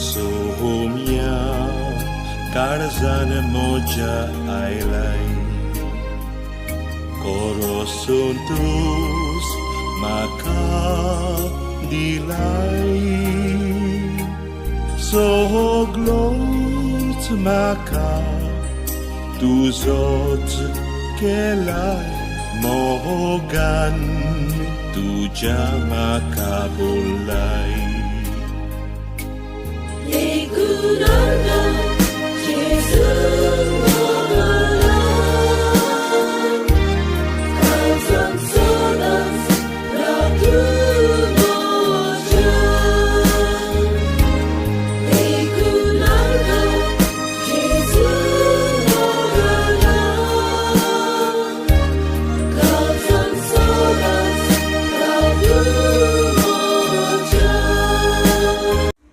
सोहम्या काळजान म्हज्या आयलाय, कोरोसून तूस म्हाका दिलाय. सगळोच म्हाका तुजोच केलाय, मोगान तुज्या म्हाका बोल्लाय.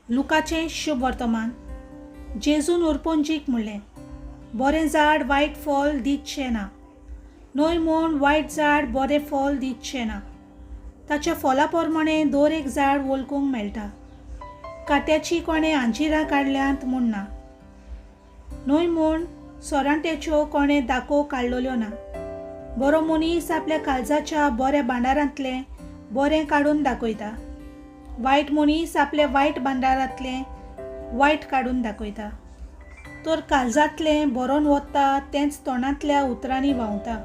लुकाचें शुभ वर्तमान. जेजून उरपोंजीक म्हणलें, बरें झाड वायट फळ दितशें ना, न्हय म्हूण वायट झाड बरें फळ दितशें ना. ताच्या फळा प्रमाणें दर एक झाड वळखूंक मेळटा. काट्याची कोणें आंजिरां काडल्यांत म्हूण ना, न्हय म्हूण सोरांट्याच्यो कोणें दाखो काडलेल्यो ना. बरो मनीस आपल्या काळजाच्या बऱ्या भांडारांतलें बरें काडून दाखयता. वायट मनीस आपल्या वायट भांडारांतलें वायट काडून दाखयता. तर काळजांतलें भरोन वता तेंच तोंडांतल्या उतरांनी व्हांवता.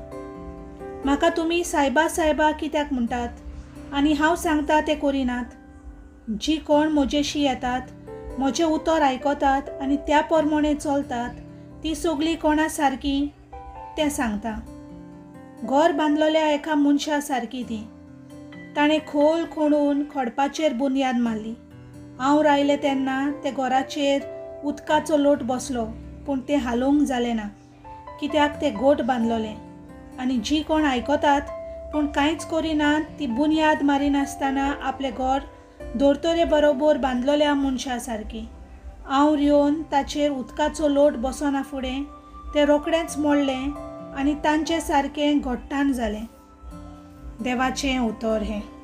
म्हाका तुमी सायबा सायबा कित्याक म्हणटात, आनी हांव सांगता तें करिनात. जीं कोण म्हजेशी येतात, म्हजें उतर आयकतात आनी त्या प्रमाणें चलतात, तीं सगळीं कोणा सारकीं तें सांगता. घर बांदलेल्या एका मनशा सारकी तीं. ताणें खोल खणून खडपाचेर बुनयाद मारली. हांव रावलें तेन्ना ते घराचेर उदकाचो लोट बसलो, पूण तें हालूंक जालें ना, कित्याक तें घोट बांदलोलें. आनी जीं कोण आयकतात पूण कांयच करिनात, ती बुनयाद मारिनासतना आपलें घर धर्तरे बरोबर बांदलेल्या मनशा सारकी. हांव येवन ताचेर उदकाचो लोट बसना फुडें तें रोखडेंच मोडलें आनी तांचे सारकें घोट्टाण जालें. देवाचें उतर हें.